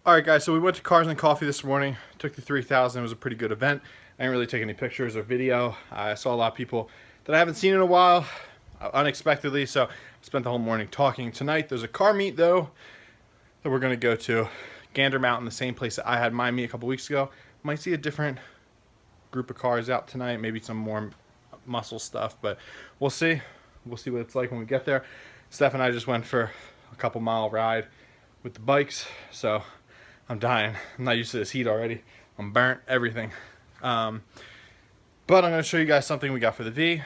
Alright guys, so we went to Cars and Coffee this morning, took the 3000, it was a pretty good event. I didn't really take any pictures or video. I saw a lot of people that I haven't seen in a while, unexpectedly, so I spent the whole morning talking. Tonight there's a car meet though, that we're going to go to. Gander Mountain, the same place that I had my meet a couple weeks ago. Might see a different group of cars out tonight, maybe some more muscle stuff, but we'll see. We'll see what it's like when we get there. Steph and I just went for a couple mile ride with the bikes, so I'm dying. I'm not used to this heat already. I'm burnt, everything. But I'm going to show you guys something we got for the V.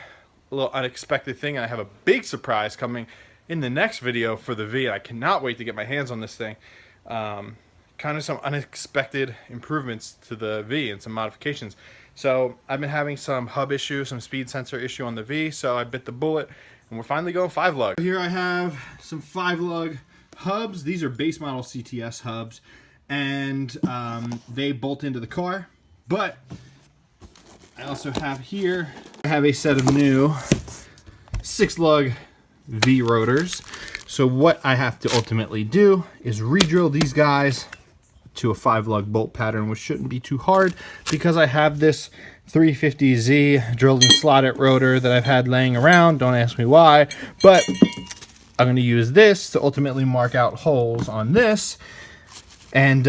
A little unexpected thing, and I have a big surprise coming in the next video for the V, and I cannot wait to get my hands on this thing. Kind of some unexpected improvements to the V and some modifications. So I've been having some hub issue, some speed sensor issue on the V, so I bit the bullet, and we're finally going 5-lug. Here I have some 5-lug hubs. These are base model CTS hubs, and they bolt into the car. But I also have here, I have a set of new 6-lug V rotors. So what I have to ultimately do is re-drill these guys to a 5-lug bolt pattern, which shouldn't be too hard because I have this 350Z drilled and slotted rotor that I've had laying around. Don't ask me why, but I'm going to use this to ultimately mark out holes on this, and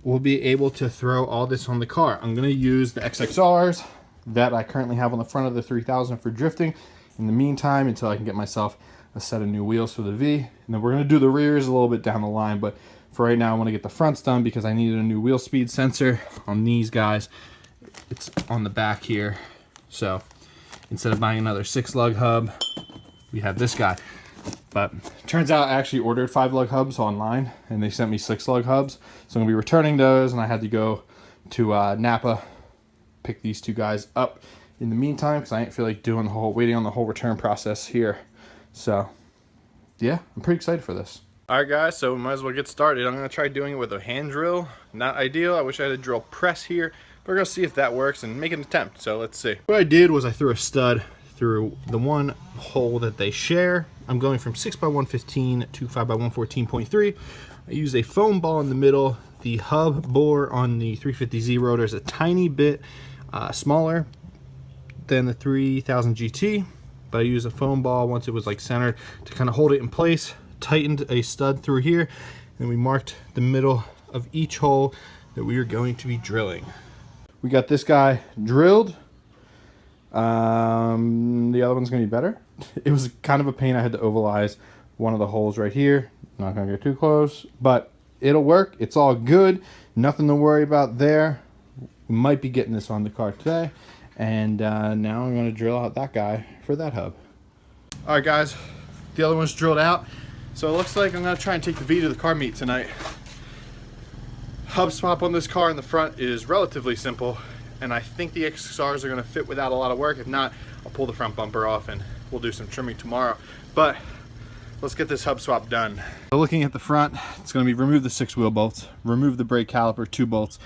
we'll be able to throw all this on the car. I'm going to use the XXRs that I currently have on the front of the 3000 for drifting in the meantime until I can get myself a set of new wheels for the V. And then we're going to do the rears a little bit down the line, but for right now I want to get the fronts done because I needed a new wheel speed sensor on these guys. It's on the back here, so instead of buying another 6-lug hub, we have this guy. But turns out I actually ordered 5-lug hubs online and they sent me 6-lug hubs, so I'm gonna be returning those, and I had to go to Napa, pick these two guys up in the meantime because I didn't feel like doing the whole waiting on the whole return process here. So yeah, I'm pretty excited for this. Alright guys, so we might as well get started. I'm going to try doing it with a hand drill. Not ideal. I wish I had a drill press here, but we're going to see if that works and make an attempt. So let's see. What I did was I threw a stud through the one hole that they share. I'm going from 6x115 to 5x114.3. I used a foam ball in the middle. The hub bore on the 350Z rotor is a tiny bit smaller than the 3000 GT, but I used a foam ball once it was like centered to kind of hold it in place. Tightened a stud through here, and we marked the middle of each hole that we are going to be drilling. We got this guy drilled. The other one's gonna be better. It was kind of a pain. I had to ovalize one of the holes right here. Not gonna get too close, but it'll work. It's all good. Nothing to worry about there. We might be getting this on the car today, and now I'm gonna drill out that guy for that hub. All right guys, the other one's drilled out. So it looks like I'm gonna try and take the V to the car meet tonight. Hub swap on this car in the front is relatively simple, and I think the XXRs are gonna fit without a lot of work. If not, I'll pull the front bumper off and we'll do some trimming tomorrow. But let's get this hub swap done. So looking at the front, it's gonna be remove the 6 wheel bolts, remove the brake caliper 2 bolts,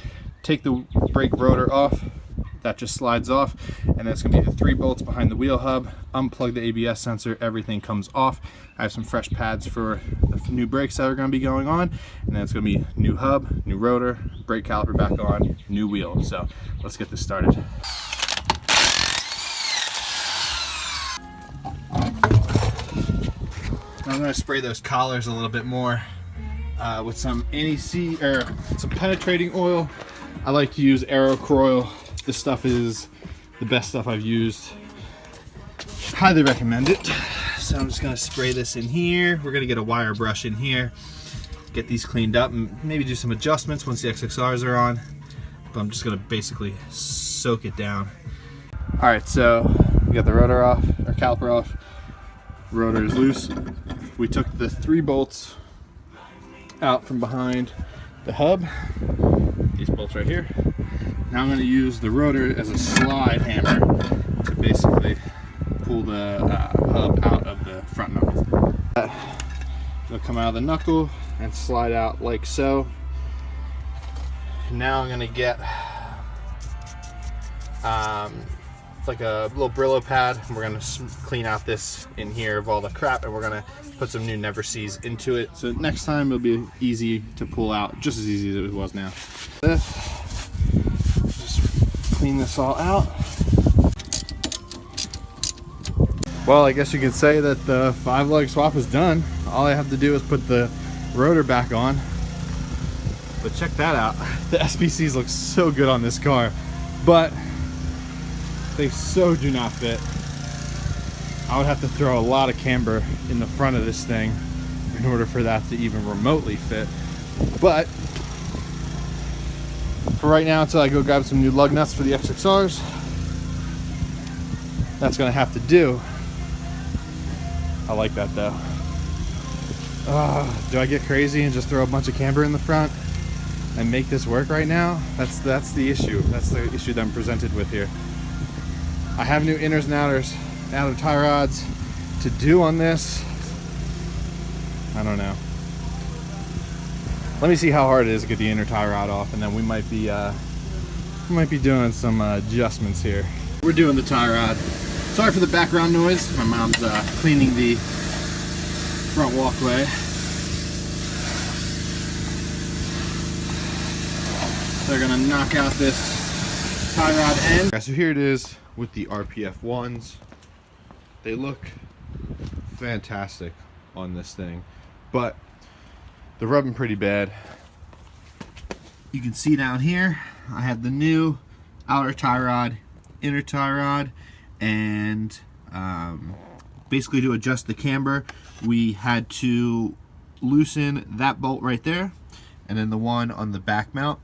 take the brake rotor off. That just slides off, and that's going to be the 3 bolts behind the wheel hub. Unplug the ABS sensor, everything comes off. I have some fresh pads for the new brakes that are going to be going on, and then it's going to be new hub, new rotor, brake caliper back on, new wheel. So let's get this started. I'm going to spray those collars a little bit more with some NEC or some penetrating oil. I like to use Aerocroil. This stuff is the best stuff I've used. Highly recommend it. So I'm just gonna spray this in here. We're gonna get a wire brush in here, get these cleaned up, and maybe do some adjustments once the XXRs are on. But I'm just gonna basically soak it down. All right, so we got the rotor off, or caliper off. Rotor is loose. We took the 3 bolts out from behind the hub. These bolts right here. Now I'm going to use the rotor as a slide hammer to basically pull the hub out of the front knuckle. It'll come out of the knuckle and slide out like so. Now I'm going to get It's like a little Brillo pad. We're gonna clean out this in here of all the crap, and we're gonna put some new Never Sees into it. So next time it'll be easy to pull out, just as easy as it was now. Just clean this all out. Well, I guess you could say that the 5-lug swap is done. All I have to do is put the rotor back on. But check that out. The SPCs look so good on this car, but they so do not fit. I would have to throw a lot of camber in the front of this thing in order for that to even remotely fit. But for right now, until I go grab some new lug nuts for the XXRs, that's gonna have to do. I like that though. Do I get crazy and just throw a bunch of camber in the front and make this work right now? That's the issue. That's the issue that I'm presented with here. I have new inners and outer tie rods to do on this. I don't know. Let me see how hard it is to get the inner tie rod off, and then we might be doing some adjustments here. We're doing the tie rod. Sorry for the background noise. My mom's cleaning the front walkway. They're gonna knock out this tie rod end. Okay, so here it is with the RPF ones. They look fantastic on this thing, but they're rubbing pretty bad. You can see down here, I have the new outer tie rod, inner tie rod, and basically to adjust the camber, we had to loosen that bolt right there, and then the one on the back mount,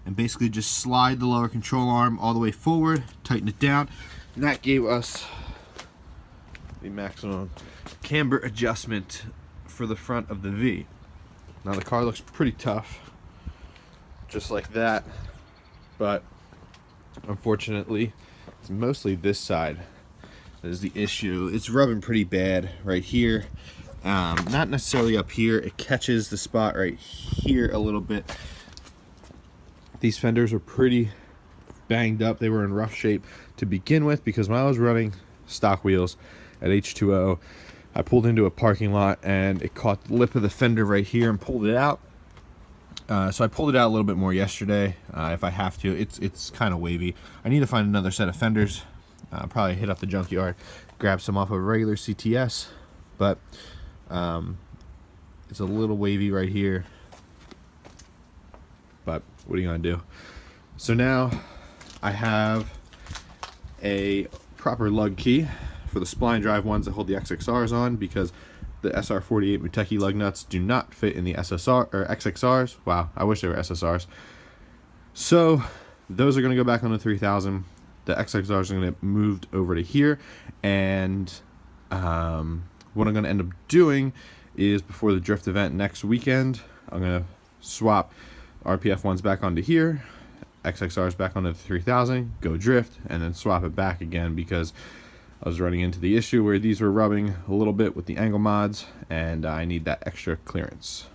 and basically just slide the lower control arm all the way forward, tighten it down, and that gave us the maximum camber adjustment for the front of the V. Now the car looks pretty tough, just like that, but unfortunately it's mostly this side that is the issue. It's rubbing pretty bad right here, not necessarily up here. It catches the spot right here a little bit. These fenders are pretty banged up. They were in rough shape to begin with because when I was running stock wheels at H2O, I pulled into a parking lot and it caught the lip of the fender right here and pulled it out. So I pulled it out a little bit more yesterday if I have to. It's kind of wavy. I need to find another set of fenders. Probably hit up the junkyard, grab some off of a regular CTS, but it's a little wavy right here. But what are you gonna do? So now I have a proper lug key for the spline drive ones that hold the XXRs on, because the SR48 Muteki lug nuts do not fit in the SSR or XXRs. Wow, I wish they were SSRs. So those are gonna go back on the 3000. The XXRs are gonna get moved over to here, and what I'm gonna end up doing is before the drift event next weekend, I'm gonna swap RPF ones back onto here, XXRs back onto the 3000, go drift, and then swap it back again, because I was running into the issue where these were rubbing a little bit with the angle mods, and I need that extra clearance.